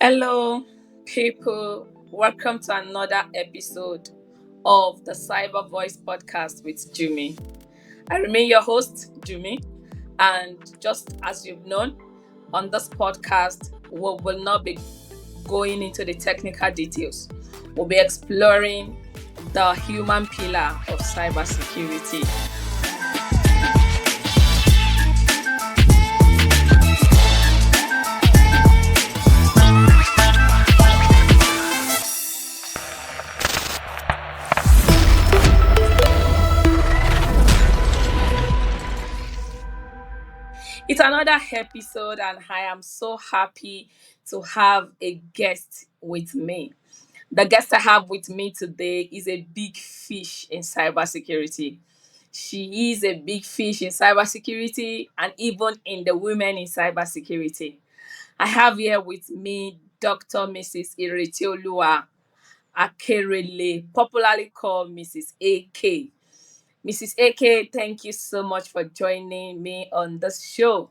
Hello, people. Welcome to another episode of the Cyber Voice podcast with Jummy. I remain your host, Jummy, and just as you've known, on this podcast, we will not be going into the technical details. We'll be exploring the human pillar of cybersecurity. It's another episode, and I am so happy to have a guest with me. The guest I have with me today is a big fish in cybersecurity. She is a big fish in cybersecurity and even in the women in cybersecurity. I have here with me Dr. Mrs. Iretiola Akerele, popularly called Mrs. AK. Mrs. AK, thank you so much for joining me on this show.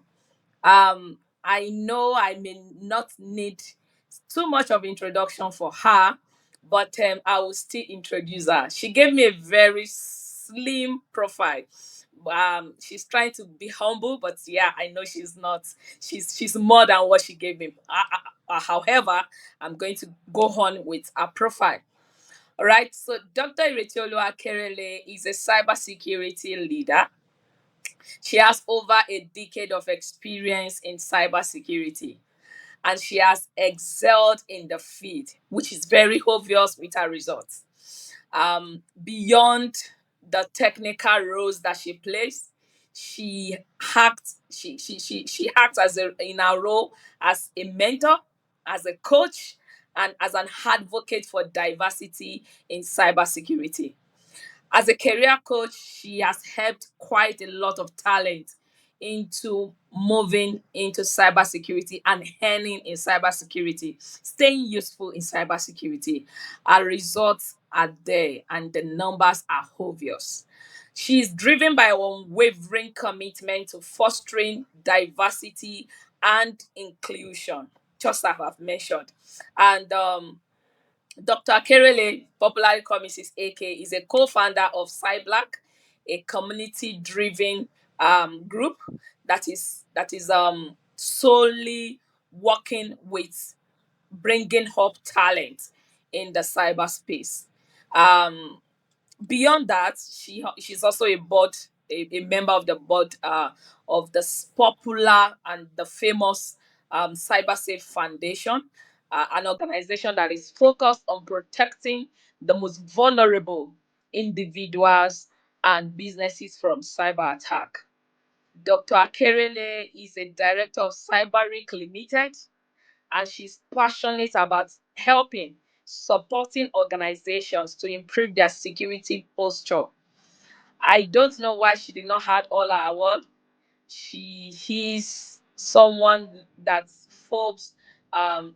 I know I may not need too much of introduction for her, but I will still introduce her. She gave me a very slim profile. She's trying to be humble, but yeah, I know she's not. She's more than what she gave me. However, I'm going to go on with her profile. All right. So Dr. Iretiola Akerele is a cybersecurity leader. She has over a decade of experience in cybersecurity and she has excelled in the field, which is very obvious with her results. Beyond the technical roles that she plays, she acts as a in her role as a mentor, as a coach, and as an advocate for diversity in cybersecurity. As a career coach, she has helped quite a lot of talent into moving into cybersecurity and earning in cybersecurity, staying useful in cybersecurity. Our results are there and the numbers are obvious. She is driven by an unwavering commitment to fostering diversity and inclusion, just as I've mentioned. And Dr. Akerele, popularly called Mrs. AK, is a co-founder of Cyblack, a community-driven group that is solely working with bringing up talent in the cyberspace. Um, Beyond that, she's also a member of the board of the popular and the famous CyberSafe Foundation, an organization that is focused on protecting the most vulnerable individuals and businesses from cyber attack. Dr. Akerele is a director of Cyberic Limited, and she's passionate about helping supporting organizations to improve their security posture. I don't know why she did not have all her award. She is someone that Forbes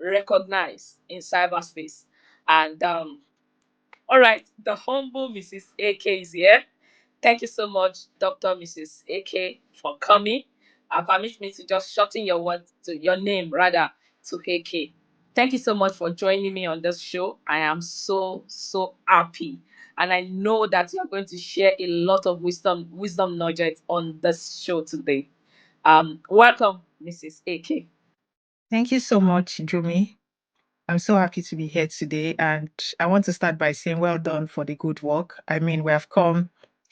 recognized in cyberspace. And all right, the humble Mrs. AK is here. Thank you so much, Dr. Mrs. AK, for coming. Permit me to just shorten your word to your name rather to AK. Thank you so much for joining me on this show. I am so happy. And I know that you're going to share a lot of wisdom nuggets on this show today. Welcome, Mrs. AK. Thank you so much, Jumi. I'm so happy to be here today. And I want to start by saying well done for the good work. I mean, we have come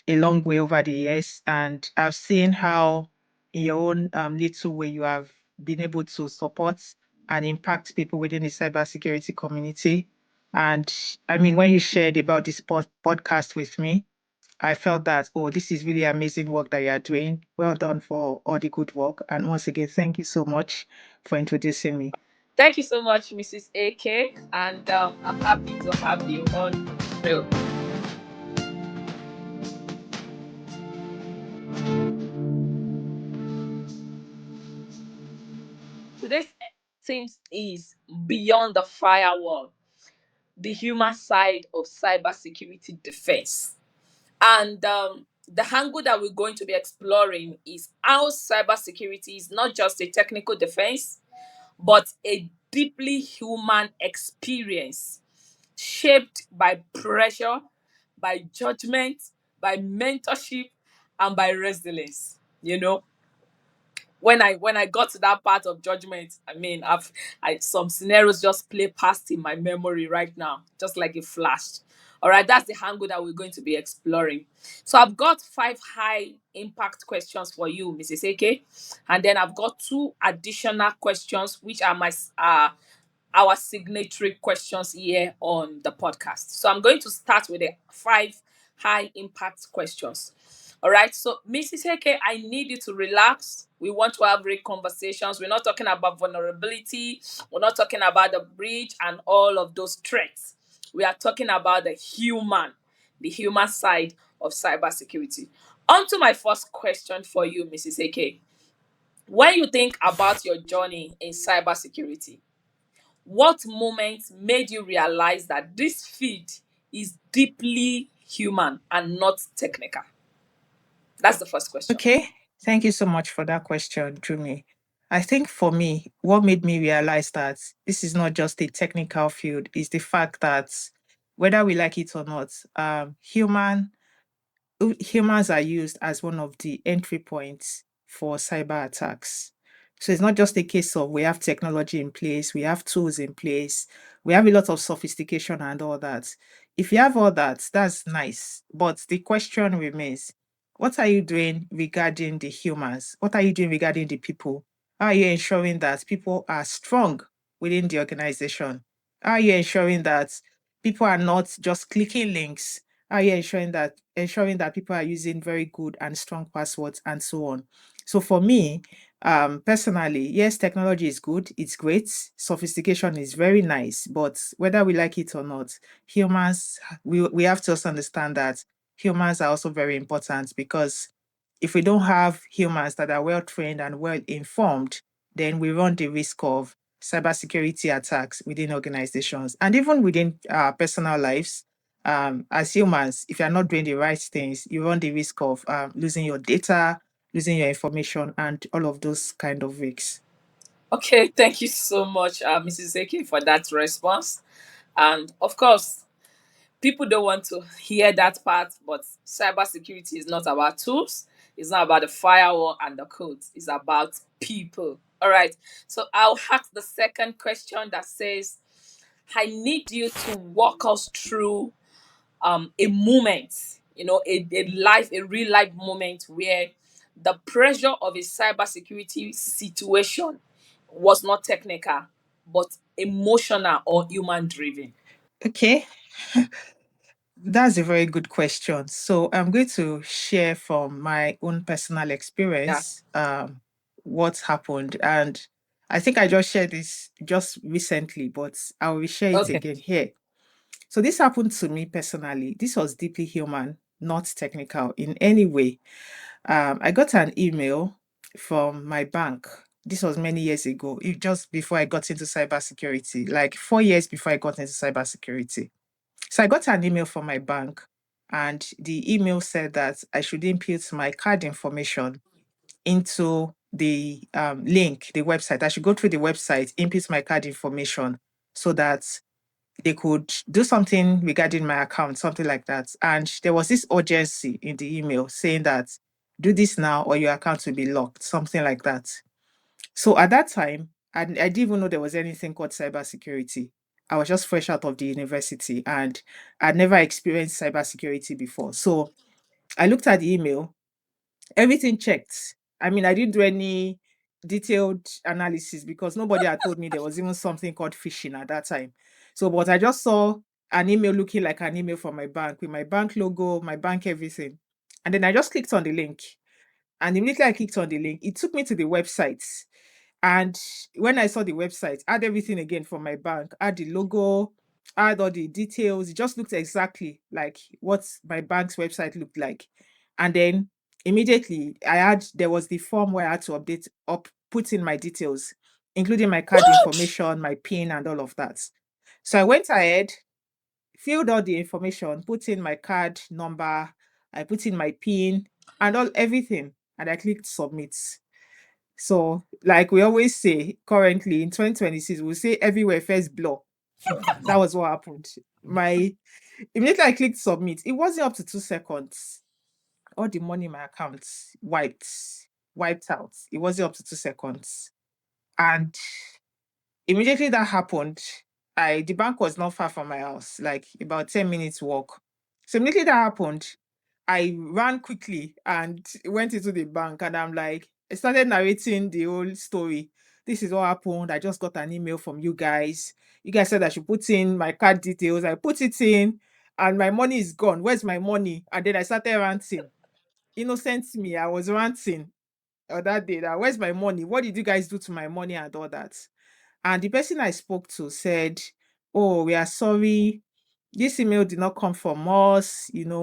a long way over the years, and I've seen how, in your own little way, you have been able to support and impact people within the cybersecurity community. And I mean, when you shared about this podcast with me, I felt that, oh, this is really amazing work that you are doing. Well done for all the good work. And once again, thank you so much for introducing me. Thank you so much, Mrs. AK, and I'm happy to have you on the show. Today's theme is Beyond the Firewall, the human side of cybersecurity defense. And the angle that we're going to be exploring is how cybersecurity is not just a technical defense, but a deeply human experience shaped by pressure, by judgment, by mentorship, and by resilience. You know, when I got to that part of judgment, I mean, some scenarios just play past in my memory right now, just like it flashed. All right, that's the angle that we're going to be exploring. So I've got 5 high impact questions for you, Mrs. AK, and then I've got 2 additional questions, which are our signatory questions here on the podcast. So I'm going to start with the 5 high impact questions. All right. So, Mrs. Heke, I need you to relax. We want to have great conversations. We're not talking about vulnerability. We're not talking about the breach and all of those threats. We are talking about the human side of cybersecurity. On to my first question for you, Mrs. Heke. When you think about your journey in cybersecurity, what moment made you realize that this field is deeply human and not technical? That's the first question. Okay, thank you so much for that question, Jumi. I think for me, what made me realize that this is not just a technical field is the fact that whether we like it or not, humans are used as one of the entry points for cyber attacks. So it's not just a case of we have technology in place, we have tools in place, we have a lot of sophistication and all that. If you have all that, that's nice. But the question remains, what are you doing regarding the humans? What are you doing regarding the people? How are you ensuring that people are strong within the organization? How are you ensuring that people are not just clicking links? How are you ensuring that people are using very good and strong passwords and so on? So for me, personally, yes, technology is good, it's great, sophistication is very nice, but whether we like it or not, humans, we have to also understand that humans are also very important, because if we don't have humans that are well trained and well informed, then we run the risk of cybersecurity attacks within organizations and even within our personal lives. As humans, if you're not doing the right things, you run the risk of losing your data, losing your information, and all of those kind of risks. Okay, thank you so much, Mrs. Eke, for that response. And of course, people don't want to hear that part, but cybersecurity is not about tools. It's not about the firewall and the codes. It's about people. All right. So I'll ask the second question that says, I need you to walk us through a moment, a real life moment where the pressure of a cybersecurity situation was not technical, but emotional or human driven. Okay, that's a very good question. So I'm going to share from my own personal Yeah. experience what happened. And I think I just shared this just recently, but I will share it Okay. again here. So this happened to me personally. This was deeply human, not technical in any way. I got an email from my bank. This was many years ago, just before I got into cybersecurity, like 4 years before I got into cybersecurity. So I got an email from my bank, and the email said that I should input my card information into the link, the website. I should go through the website, input my card information so that they could do something regarding my account, something like that. And there was this urgency in the email saying that do this now or your account will be locked, something like that. So at that time, I didn't even know there was anything called cybersecurity. I was just fresh out of the university and I'd never experienced cybersecurity before. So I looked at the email, everything checked. I mean, I didn't do any detailed analysis because nobody had told me there was even something called phishing at that time. So, but I just saw an email looking like an email from my bank with my bank logo, my bank everything. And then I just clicked on the link. And immediately I clicked on the link, it took me to the website. And when I saw the website, I had everything again from my bank, I had the logo, I had all the details. It just looked exactly like what my bank's website looked like. And then immediately there was the form where I had to put in my details, including my card What? information, my PIN, and all of that. So I went ahead, filled all the information, put in my card number, I put in my PIN and everything, and I clicked submit. So, like we always say, currently in 2026, we say everywhere first blur. That was what happened. My Immediately I clicked submit, it wasn't up to 2 seconds. All the money in my account wiped out. It wasn't up to 2 seconds. And immediately that happened, I the bank was not far from my house, like about 10 minutes walk. So immediately that happened, I ran quickly and went into the bank, and I started narrating the whole story. This is what happened. I just got an email from you guys. You guys said I should put in my card details. I put it in and my money is gone. Where's my money? And then I started ranting. Innocent me, I was ranting that day that where's my money? What did you guys do to my money and all that? And the person I spoke to said, "Oh, we are sorry. This email did not come from us, and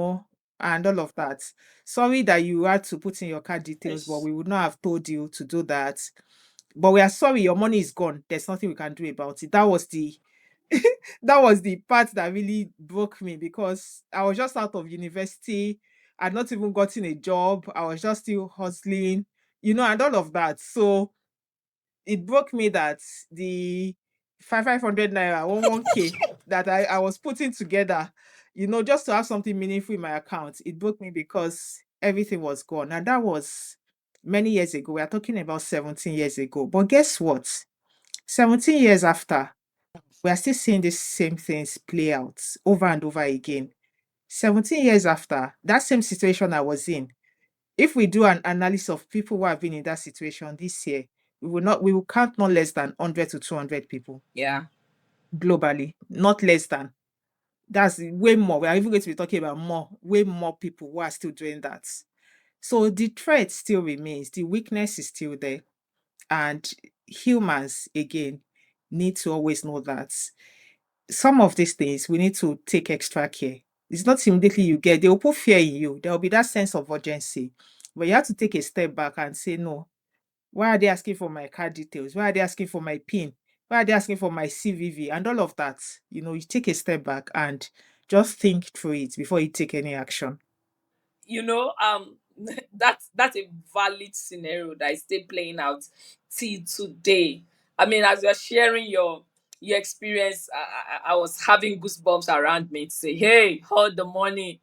all of that. Sorry that you had to put in your card details, but Yes. we would not have told you to do that. But we are sorry, your money is gone. There's nothing we can do about it." That was the that was the part that really broke me, because I was just out of university. I'd not even gotten a job. I was just still hustling, and all of that. So it broke me that the 500 naira, 1K that I was putting together, just to have something meaningful in my account, it broke me because everything was gone. And that was many years ago. We are talking about 17 years ago. But guess what? 17 years after, we are still seeing the same things play out over and over again. 17 years after, that same situation I was in, if we do an analysis of people who have been in that situation this year, we will count not less than 100 to 200 people Yeah. globally, not less than. That's way more. We are even going to be talking about way more people who are still doing that. So the threat still remains, the weakness is still there. And humans, again, need to always know that some of these things we need to take extra care. It's not immediately you get, they will put fear in you. There will be that sense of urgency. But you have to take a step back and say, no, why are they asking for my card details? Why are they asking for my PIN? Why are they asking for my CVV? And all of that, you take a step back and just think through it before you take any action. you know um that's a valid scenario that is still playing out till today. I mean, as you're sharing your experience, I was having goosebumps around me to say, hey, all the money,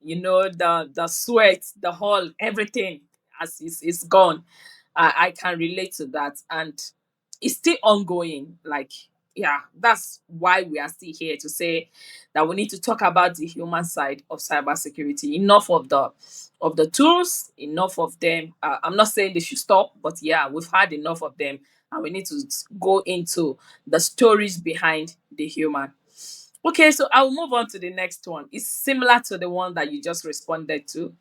the sweat, the whole everything as is gone. I can relate to that, and it's still ongoing. Like, yeah, that's why we are still here to say that we need to talk about the human side of cybersecurity. Enough of the tools, enough of them. I'm not saying they should stop, but yeah, we've had enough of them, and we need to go into the stories behind the human. Okay, so I'll move on to the next one. It's similar to the one that you just responded to.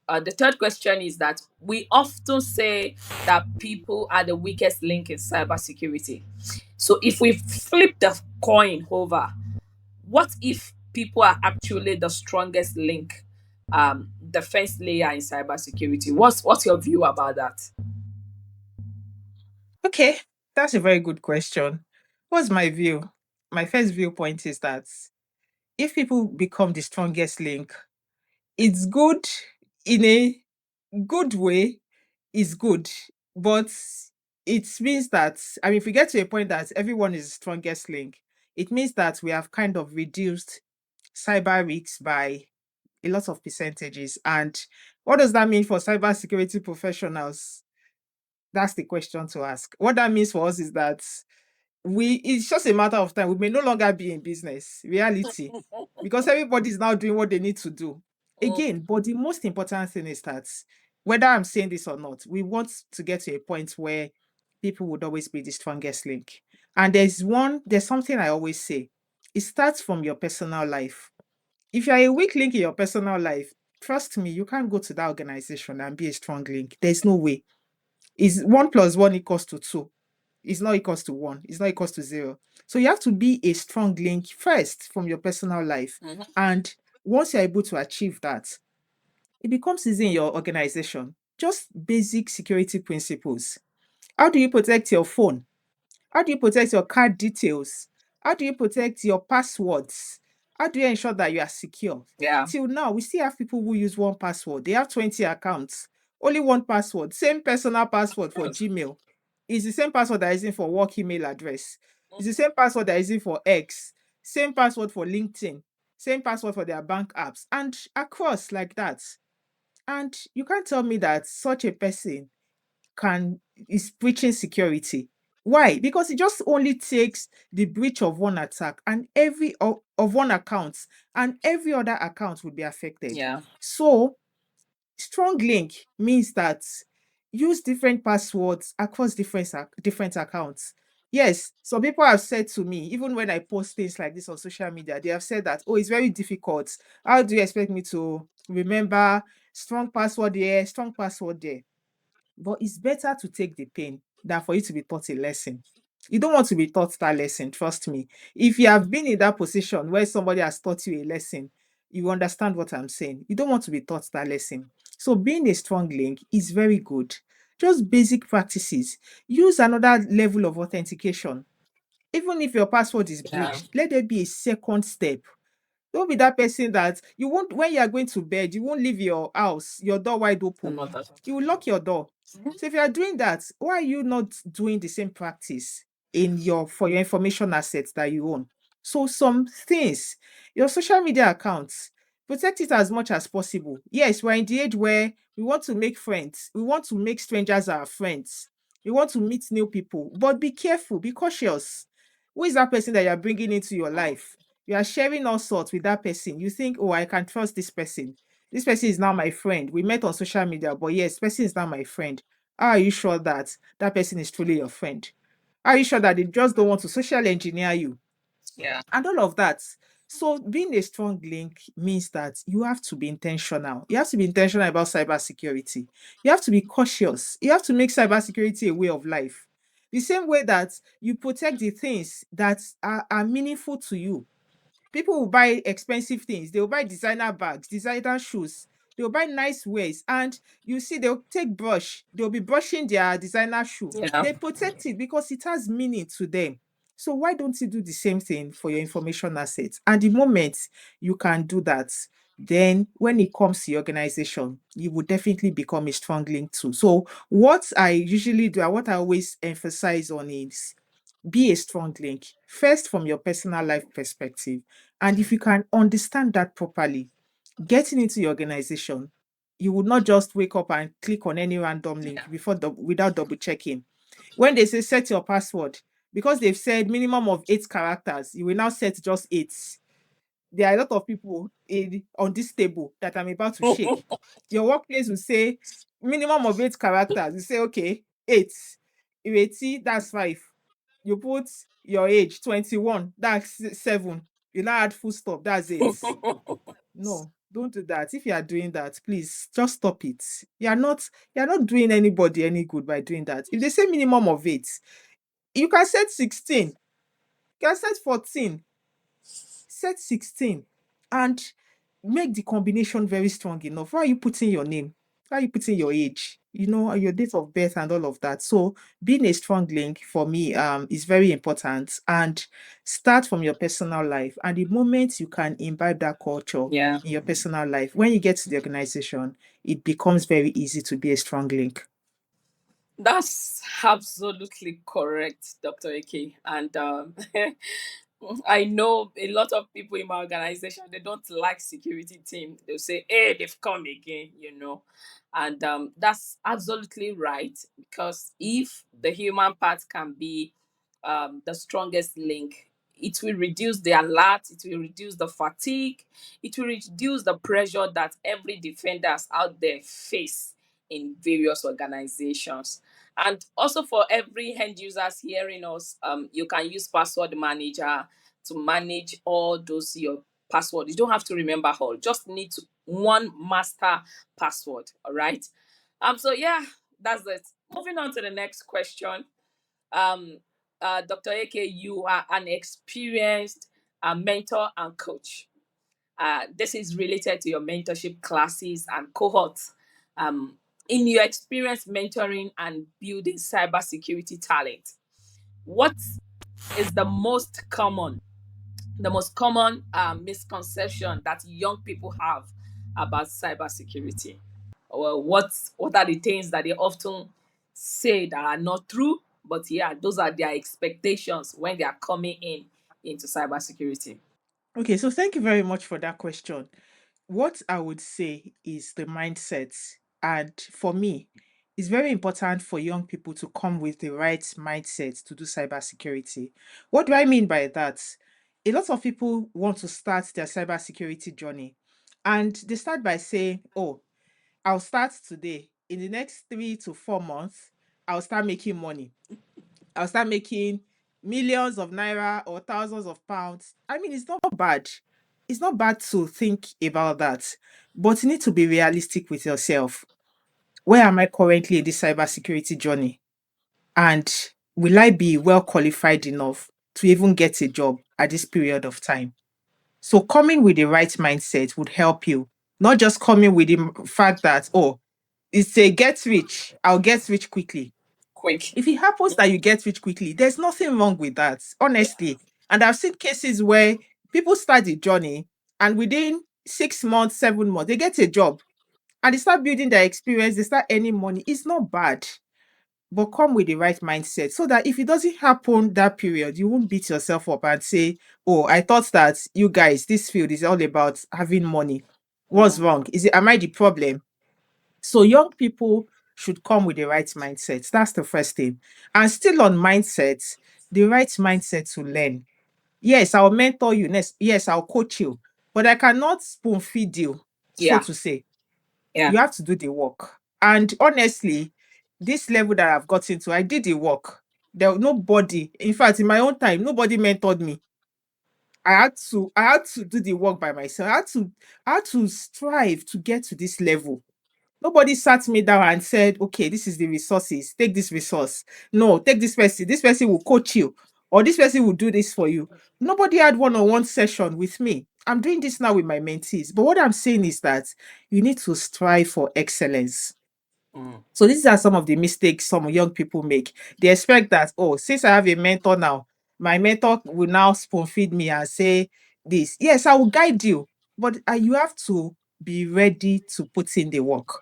The third question is that we often say that people are the weakest link in cybersecurity. So if we flip the coin over, what if people are actually the strongest link, defense layer in cybersecurity? What's your view about that? Okay, that's a very good question. What's my view? My first viewpoint is that if people become the strongest link, it's good in a good way, is good, but it means that, I mean, if we get to a point that everyone is the strongest link, it means that we have kind of reduced cyber risks by a lot of percentages. And what does that mean for cybersecurity professionals? That's the question to ask. What that means for us is that it's just a matter of time. We may no longer be in business, reality, because everybody's now doing what they need to do. Mm, Again, but the most important thing is that whether I'm saying this or not, we want to get to a point where people would always be the strongest link. And there's something I always say. It starts from your personal life. If you're a weak link in your personal life, trust me, you can't go to that organization and be a strong link. There's no way. Is 1 plus 1 equals to 2? It's not equals to 1. It's not equals to 0. So you have to be a strong link first from your personal life. mhm. And once you're able to achieve that, it becomes easy in your organization. Just basic security principles. How do you protect your phone? How do you protect your card details? How do you protect your passwords? How do you ensure that you are secure? Yeah. Till now, we still have people who use one password. They have 20 accounts. Only one password, same personal password for Gmail. It's the same password that is in for work email address. It's the same password that is in for X. Same password for LinkedIn. Same password for their bank apps. And across like that. And you can't tell me that such a person can is breaching security. Why? Because it just only takes the breach of one attack and of one account, and every other account would be affected. Yeah. So strong link means that use different passwords across different accounts. Yes, some people have said to me, even when I post things like this on social media, they have said that, oh, it's very difficult. How do you expect me to remember strong password here, strong password there? But it's better to take the pain than for you to be taught a lesson. You don't want to be taught that lesson, trust me. If you have been in that position where somebody has taught you a lesson, you understand what I'm saying. You don't want to be taught that lesson. So being a strong link is very good. Just basic practices. Use another level of authentication. Even if your password is Yeah. breached, let there be a second step. Don't be that person that you won't, when you are going to bed, you won't leave your house, your door wide I'm open. not that. You will lock your door. So if you are doing that, why are you not doing the same practice in your for your information assets that you own? So some things, your social media accounts, protect it as much as possible. Yes, we're in the age where we want to make friends. We want to make strangers our friends. We want to meet new people, but be careful, be cautious. Who is that person that you're bringing into your life? You are sharing all sorts with that person. You think, oh, I can trust this person. This person is now my friend. We met on social media, but yes, person is now my friend. How are you sure that that person is truly your friend? Are you sure that they just don't want to social engineer you? Yeah. And all of that. So being a strong link means that you have to be intentional. You have to be intentional about cybersecurity. You have to be cautious. You have to make cybersecurity a way of life. The same way that you protect the things that are meaningful to you. People will buy expensive things. They will buy designer bags, designer shoes. They will buy nice wares. And you see, they'll take brush. They'll be brushing their designer shoe. Yeah. They protect it because it has meaning to them. So why don't you do the same thing for your information assets? And the moment you can do that, then when it comes to your organization, you will definitely become a strong link too. So what I usually do and what I always emphasize on is be a strong link first from your personal life perspective, and if you can understand that properly, getting into your organization, you would not just wake up and click on any random link Yeah. without double checking. When they say set your password, because they've said minimum of 8 characters, you will now set just 8. There are a lot of people on this table that I'm about to shake. Your workplace will say minimum of 8 characters. You say, okay, 8. Ireti, that's 5. You put your age, 21, that's 7. You now add full stop, that's 8. No, don't do that. If you are doing that, please just stop it. You're not doing anybody any good by doing that. If they say minimum of 8, you can set 16, you can set 14, set 16, and make the combination very strong enough. Why are you putting your name? Why are you putting your age? Your date of birth and all of that. So being a strong link for me is very important, and start from your personal life. And the moment you can imbibe that culture Yeah. in your personal life, when you get to the organization, it becomes very easy to be a strong link. That's absolutely correct, Dr. Ake. And I know a lot of people in my organization, they don't like security team. They'll say, hey, they've come again. And that's absolutely right, because if the human part can be the strongest link, it will reduce the alert, it will reduce the fatigue, it will reduce the pressure that every defenders out there face in various organizations. And also for every end users hearing us, you can use password manager to manage all those your password. You don't have to remember all. Just need to one master password. All right. So yeah, that's it. Moving on to the next question. Um, Dr. AK, you are an experienced mentor and coach. This is related to your mentorship classes and cohorts. In your experience mentoring and building cybersecurity talent, what is the most common misconception that young people have about cybersecurity? or what are the things that they often say that are not true. But yeah, those are their expectations when they are coming in into cybersecurity. Okay, so thank you very much for that question. What I would say is the mindset. And for me, it's very important for young people to come with the right mindset to do cybersecurity. What do I mean by that? A lot of people want to start their cybersecurity journey and they start by saying, oh, I'll start today. In the next 3 to 4 months, I'll start making money. I'll start making millions of naira or thousands of pounds. I mean, it's not bad. It's not bad to think about that, but you need to be realistic with yourself. Where am I currently in this cybersecurity journey? And will I be well qualified enough to even get a job at this period of time? So, coming with the right mindset would help you, not just coming with the fact that, oh, it's a get rich, I'll get rich quickly. Quick. If it happens that you get rich quickly, there's nothing wrong with that, Yeah. honestly. And I've seen cases where people start the journey and within 6 months, 7 months, they get a job and they start building their experience, they start earning money. It's not bad, but come with the right mindset so that if it doesn't happen that period, you won't beat yourself up and say, oh, I thought that you guys, this field is all about having money. What's Mm. wrong? Is it, am I the problem? So young people should come with the right mindset. That's the first thing. And still on mindset, the right mindset to learn. Yes, I'll mentor you. Yes, I'll coach you, but I cannot spoon feed you, so Yeah. to say. Yeah. You have to do the work. And honestly, this level that I've gotten to, I did the work. There was nobody, in fact, in my own time, nobody mentored me. I had to do the work by myself. I had to strive to get to this level. Nobody sat me down and said, okay, this is the resources. Take this resource. No, take this person. This person will coach you, or this person will do this for you. Nobody had one-on-one session with me. I'm doing this now with my mentees. But what I'm saying is that you need to strive for excellence. Mm. So these are some of the mistakes some young people make. They expect that, oh, since I have a mentor now, my mentor will now spoon feed me and say this. Yes, I will guide you, but you have to be ready to put in the work.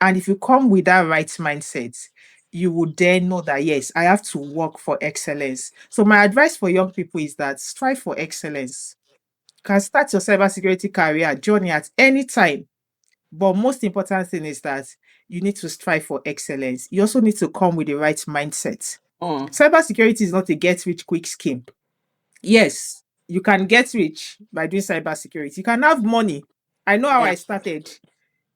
And if you come with that right mindset, you would then know that, yes, I have to work for excellence. So, my advice for young people is that strive for excellence. You can start your cybersecurity career journey at any time. But most important thing is that you need to strive for excellence. You also need to come with the right mindset. Mm. Cybersecurity is not a get rich quick scheme. Yes, you can get rich by doing cybersecurity. You can have money. I know how Yeah. I started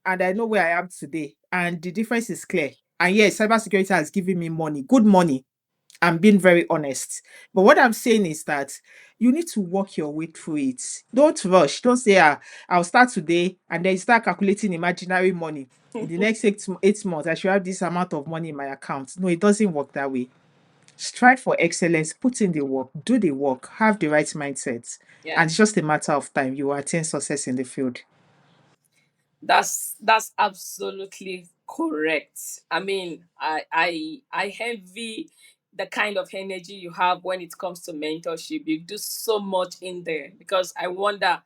and I know where I am today. And the difference is clear. And yes, cybersecurity has given me money, good money. I'm being very honest. But what I'm saying is that you need to work your way through it. Don't rush. Don't say, I'll start today and then you start calculating imaginary money. In the next 8 months, I should have this amount of money in my account. No, it doesn't work that way. Strive for excellence, put in the work, do the work, have the right mindset. Yeah. And it's just a matter of time. You will attain success in the field. That's absolutely correct. I mean, I envy the kind of energy you have when it comes to mentorship. You do so much in there because I wonder,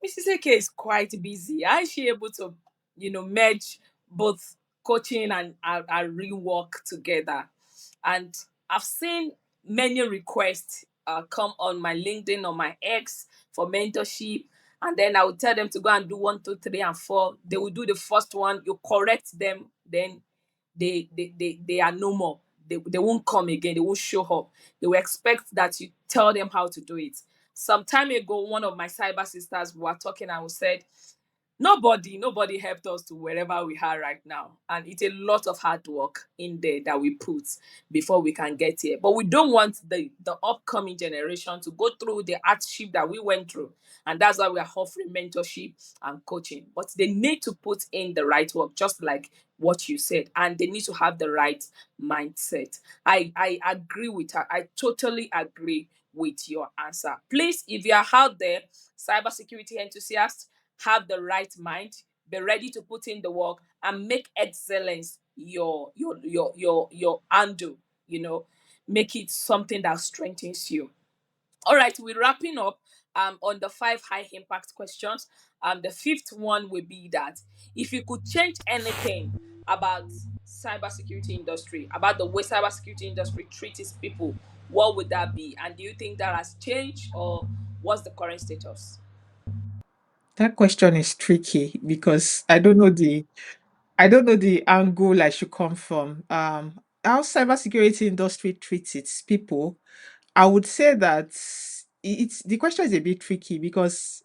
Mrs. AK is quite busy. How is she able to, merge both coaching and real work together? And I've seen many requests come on my LinkedIn or my X for mentorship, and then I would tell them to go and do one, two, three, and four. They will do the first one. You correct them, then they are no more. They won't come again. They won't show up. They will expect that you tell them how to do it. Some time ago, one of my cyber sisters were talking and we said, nobody helped us to wherever we are right now, and it's a lot of hard work in there that we put before we can get here. But we don't want the upcoming generation to go through the hardship that we went through, and that's why we are offering mentorship and coaching. But they need to put in the right work, just like what you said, and they need to have the right mindset. I agree with her. I totally agree with your answer. Please, if you are out there, cybersecurity enthusiasts, have the right mind, be ready to put in the work, and make excellence your handle. Make it something that strengthens you. All right, we're wrapping up on the five high impact questions. The fifth one will be that if you could change anything about cybersecurity industry, about the way cybersecurity industry treats its people, what would that be? And do you think that has changed, or what's the current status? That question is tricky because I don't know the angle I should come from. How cybersecurity industry treats its people, I would say that it's the question is a bit tricky because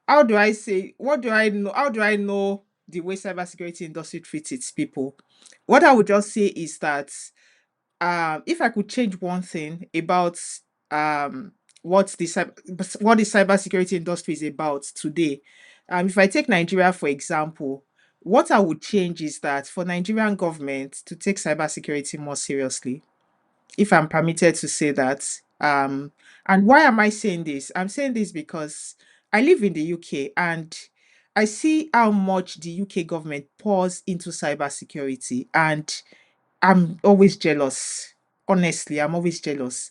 how do I say what do I know? How do I know the way cybersecurity industry treats its people? What I would just say is that if I could change one thing about um what the cybersecurity industry is about today, if I take Nigeria for example, what I would change is that for Nigerian government to take cybersecurity more seriously, if I'm permitted to say that. And why am I saying this? I'm saying this because I live in the UK and I see how much the UK government pours into cybersecurity, and I'm always jealous. Honestly, I'm always jealous.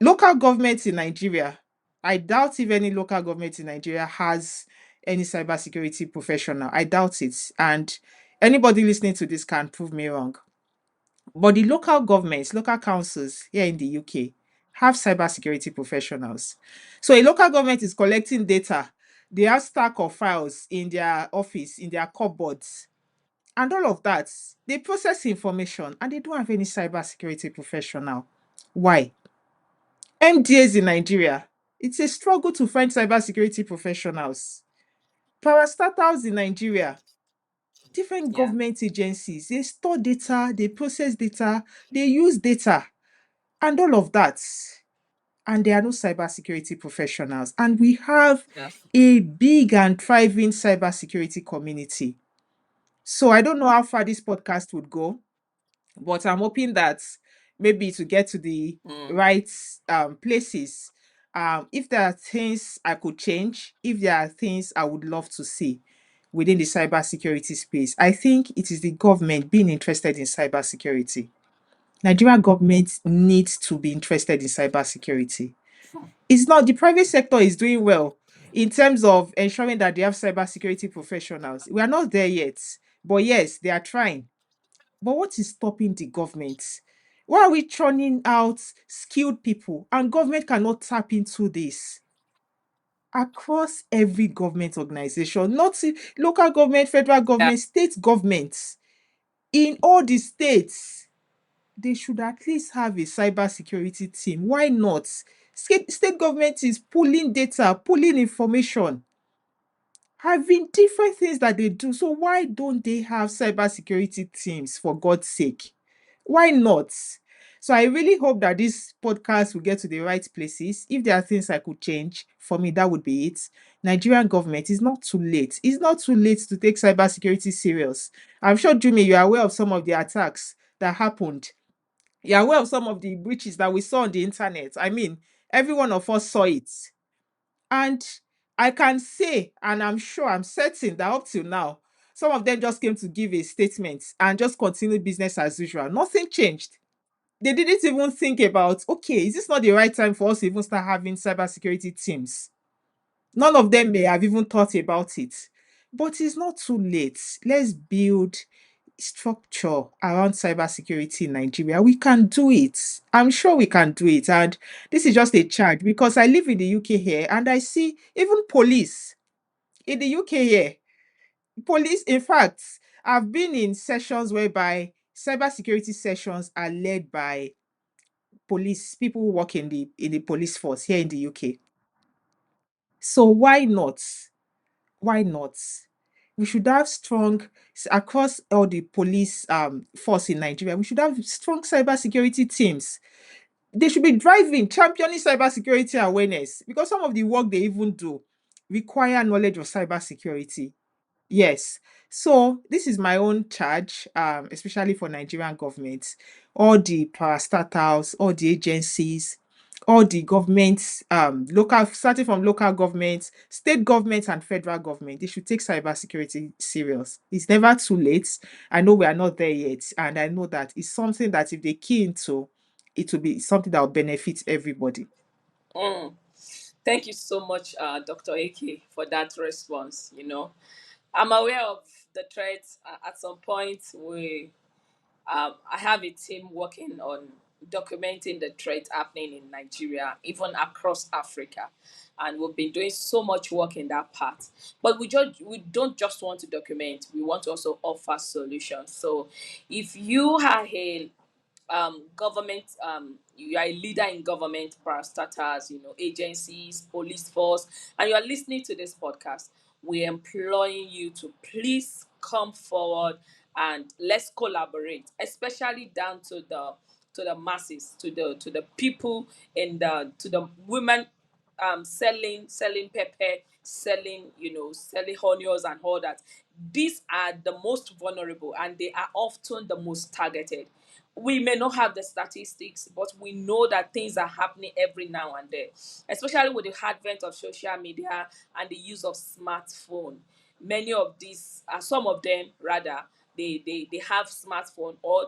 Local governments in Nigeria, I doubt if any local government in Nigeria has any cybersecurity professional. I doubt it. And anybody listening to this can prove me wrong. But the local governments, local councils here in the UK have cybersecurity professionals. So a local government is collecting data. They have stack of files in their office, in their cupboards, and all of that. They process information and they don't have any cybersecurity professional. Why? MDAs in Nigeria, it's a struggle to find cybersecurity professionals. Parastatals in Nigeria, different Yeah. government agencies, they store data, they process data, they use data, and all of that. And there are no cybersecurity professionals. And we have Yeah. a big and thriving cybersecurity community. So I don't know how far this podcast would go, but I'm hoping that maybe to get to the Mm. right places, if there are things I could change, if there are things I would love to see within the cybersecurity space, I think it is the government being interested in cybersecurity. Nigerian government needs to be interested in cybersecurity. It's not the private sector is doing well in terms of ensuring that they have cybersecurity professionals. We are not there yet, but yes, they are trying. But what is stopping the government? Why are we churning out skilled people and government cannot tap into this? Across every government organization, not local government, federal Yeah. government, state governments, in all the states, they should at least have a cybersecurity team. Why not? State government is pulling data, pulling information, having different things that they do. So why don't they have cybersecurity teams for God's sake? Why not? So I really hope that this podcast will get to the right places. If there are things I could change, for me, that would be it. Nigerian government is not too late. It's not too late to take cybersecurity serious. I'm sure, Jimmy, you are aware of some of the attacks that happened. You're aware of some of the breaches that we saw on the internet. I mean, every one of us saw it. And I can say, and I'm sure, I'm certain that up till now, some of them just came to give a statement and just continued business as usual. Nothing changed. They didn't even think about, okay, is this not the right time for us to even start having cybersecurity teams? None of them may have even thought about it. But it's not too late. Let's build structure around cybersecurity in Nigeria. We can do it. I'm sure we can do it. And this is just a charge because I live in the UK here and I see even police in the UK here. Police, in fact, I've been in sessions whereby cybersecurity sessions are led by police, people who work in the police force here in the UK. So why not? Why not? We should have strong across all the police force in Nigeria. We should have strong cybersecurity teams. They should be driving, championing cybersecurity awareness because some of the work they even do require knowledge of cybersecurity. Yes. So this is my own charge, especially for Nigerian government, all the parastatals, all the agencies, all the governments, local, starting from local governments, state governments, and federal government. They should take cybersecurity serious. It's never too late. I know we are not there yet, and I know that it's something that if they key into, it will be something that will benefit everybody. Mm. Thank you so much, Dr. AK, for that response. I'm aware of the threats. At some point, I have a team working on documenting the threat happening in Nigeria, even across Africa, and we've been doing so much work in that part. But we don't just want to document; we want to also offer solutions. So, if you are a government, you are a leader in government parastatals, agencies, police force, and you are listening to this podcast, we're imploring you to please come forward and let's collaborate, especially down to the masses, to the people, and to the women, selling pepper, selling onions and all that. These are the most vulnerable, and they are often the most targeted. We may not have the statistics, but we know that things are happening every now and then, especially with the advent of social media and the use of smartphone. Many of these, some of them rather, they have smartphone, or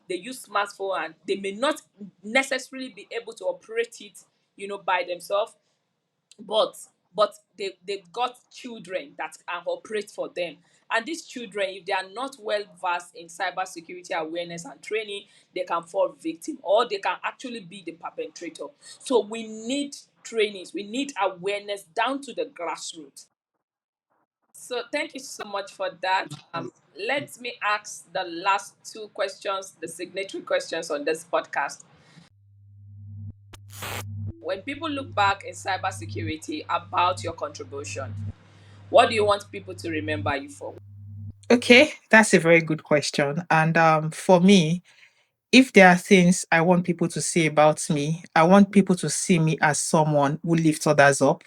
they use smartphone, and they may not necessarily be able to operate it, by themselves, but they've got children that can operate for them. And these children, if they are not well versed in cybersecurity awareness and training, they can fall victim, or they can actually be the perpetrator. So we need trainings, we need awareness down to the grassroots. So thank you so much for that. Let me ask the last two questions, the signatory questions on this podcast. When people look back in cybersecurity about your contribution, what do you want people to remember you for? Okay, that's a very good question. And for me, if there are things I want people to say about me, I want people to see me as someone who lifts others up.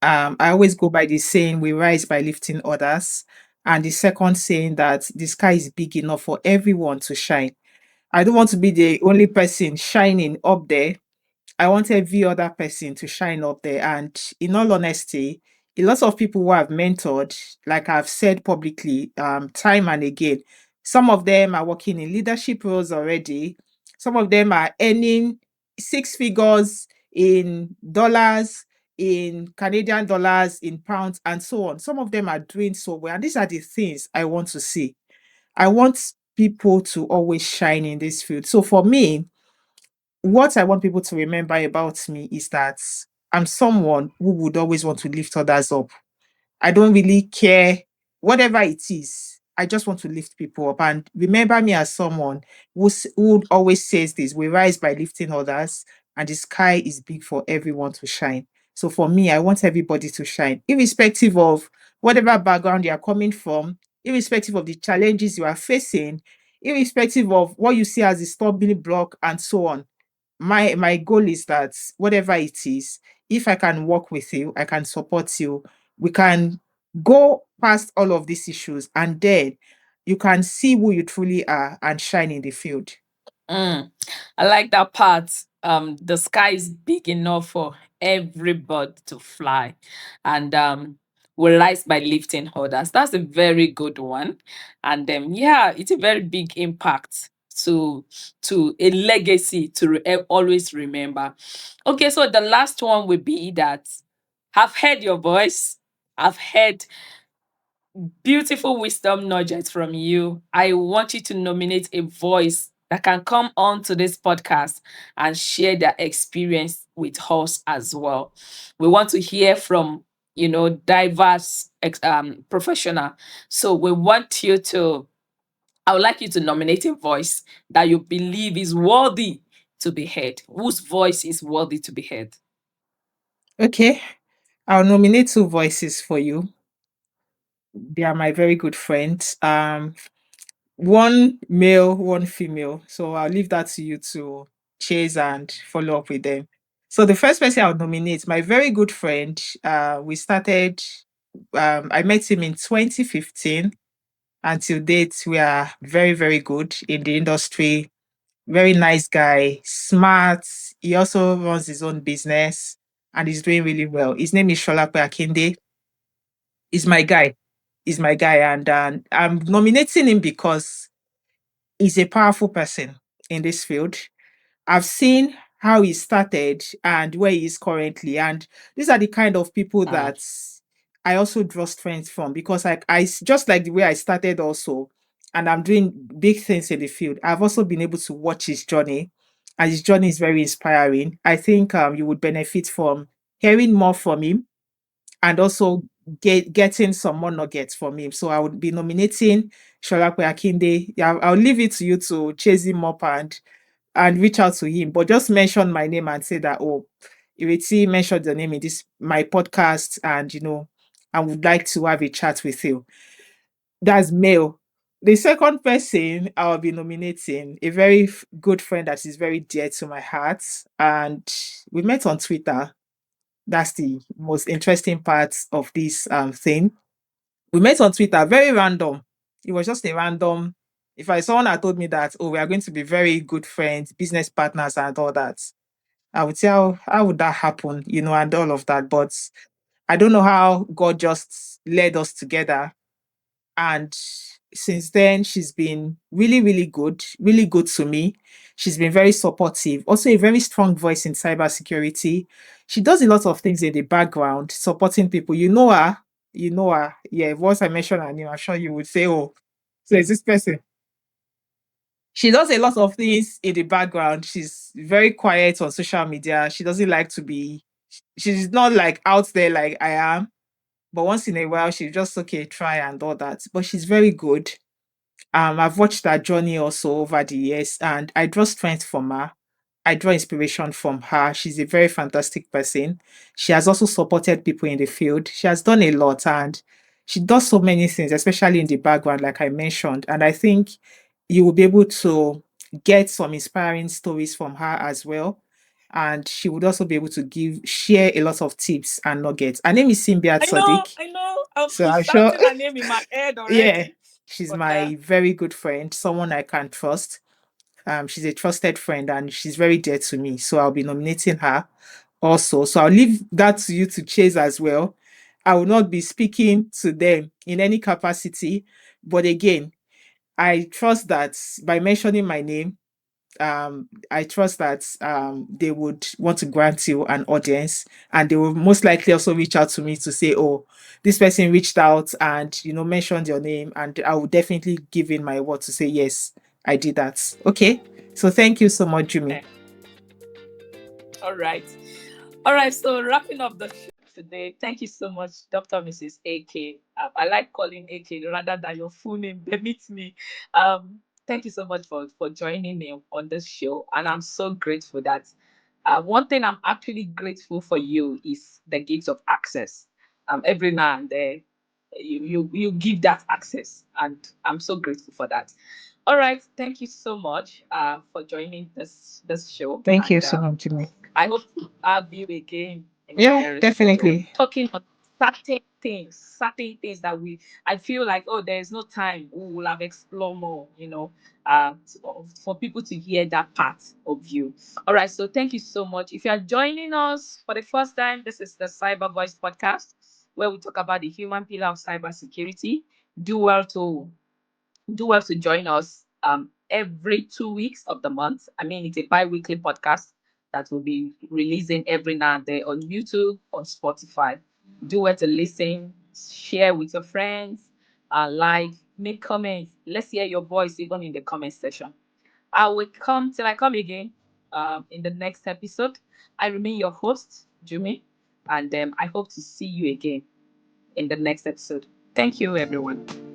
I always go by the saying, we rise by lifting others. And the second saying that the sky is big enough for everyone to shine. I don't want to be the only person shining up there. I want every other person to shine up there. And in all honesty, a lot of people who I've mentored, like I've said publicly, time and again, some of them are working in leadership roles already. Some of them are earning six figures in dollars, in Canadian dollars, in pounds, and so on. Some of them are doing so well. And these are the things I want to see. I want people to always shine in this field. So for me, what I want people to remember about me is that I'm someone who would always want to lift others up. I don't really care whatever it is. I just want to lift people up and remember me as someone who always says this: we rise by lifting others, and the sky is big for everyone to shine. So for me, I want everybody to shine, irrespective of whatever background you are coming from, irrespective of the challenges you are facing, irrespective of what you see as a stumbling block, and so on. My goal is that whatever it is, if I can work with you, I can support you, we can go past all of these issues, and then you can see who you truly are and shine in the field. Mm, I like that part. The sky is big enough for everybody to fly, and we rise by lifting others. That's a very good one, and yeah, it's a very big impact to a legacy to always remember. Okay, so the last one would be that I've heard your voice. I've heard beautiful wisdom nuggets from you. I want you to nominate a voice that can come on to this podcast and share their experience with us as well. We want to hear from diverse professional. So we want you to. I would like you to nominate a voice that you believe is worthy to be heard. Whose voice is worthy to be heard? Okay, I'll nominate two voices for you. They are my very good friends. One male, one female. So I'll leave that to you to chase and follow up with them. So the first person I'll nominate, my very good friend. We started. I met him in 2015. Until date, we are very, very good in the industry. Very nice guy, smart. He also runs his own business and he's doing really well. His name is Sholape Akinde. He's my guy. He's my guy. And I'm nominating him because he's a powerful person in this field. I've seen how he started and where he is currently. And these are the kind of people Mm. that I also draw strength from, because like just like the way I started also, and I'm doing big things in the field, I've also been able to watch his journey, and his journey is very inspiring. I think you would benefit from hearing more from him, and also getting some more nuggets from him. So I would be nominating Sholape Akinde. Yeah, I'll leave it to you to chase him up and reach out to him. But just mention my name and say that, oh, Ireti mentioned the name in this my podcast, and I would like to have a chat with you. That's male. The second person I'll be nominating, a very good friend that is very dear to my heart, and we met on Twitter. That's the most interesting part of this thing. We met on Twitter, very random. It was just a random. If I someone had told me that, oh, we are going to be very good friends, business partners, and all that, I would say, how would that happen, and all of that. But I don't know how God just led us together. And since then, she's been really good to me. She's been very supportive, also a very strong voice in cybersecurity. She does a lot of things in the background, supporting people. You know her, you know her. Yeah, once I mention her name, I'm sure you would say, oh, so is this person. She does a lot of things in the background. She's very quiet on social media. She doesn't like to be, she's not like out there like I am. But once in a while, she's just okay, try and all that. But she's very good. I've watched her journey also over the years, and I draw strength from her. I draw inspiration from her. She's a very fantastic person. She has also supported people in the field. She has done a lot, and she does so many things, especially in the background, like I mentioned. And I think you will be able to get some inspiring stories from her as well. And she would also be able to share a lot of tips and nuggets. Her name is Simbiat Sadiq. I know. So I'm I'm sure, shouting her name in my head yeah, already. she's But yeah. my very good friend, someone I can trust. She's a trusted friend, and she's very dear to me. So I'll be nominating her also. So I'll leave that to you to chase as well. I will not be speaking to them in any capacity. But again, I trust that by mentioning my name, I trust that they would want to grant you an audience, and they will most likely also reach out to me to say, oh, this person reached out and mentioned your name, and I will definitely give in my word to say yes, I did that. Okay, so thank you so much, Jimmy. Okay. All right. All right. So wrapping up the show today. Thank you so much, Dr. Mrs. AK. I like calling AK rather than your full name. Permit me. Thank you so much for joining me on this show, and I'm so grateful that. One thing I'm actually grateful for you is the gates of access. Every now and then, you give that access, and I'm so grateful for that. All right, thank you so much for joining this show, Thank you and so much, Jimmy. I hope to have you again in the Yeah, nearest future. definitely. Talking on certain things that I feel like, oh, there is no time. We will have explored more, for people to hear that part of you. All right, so thank you so much. If you are joining us for the first time, this is the Cyber Voice podcast where we talk about the human pillar of cybersecurity. Do well to join us every 2 weeks of the month. I mean, it's a bi-weekly podcast that will be releasing every now and then on YouTube, on Spotify. Do well to listen, share with your friends, like, make comments. Let's hear your voice even in the comment section. I will come till I come again in the next episode. I remain your host, Jummy, and I hope to see you again in the next episode. Thank you, everyone.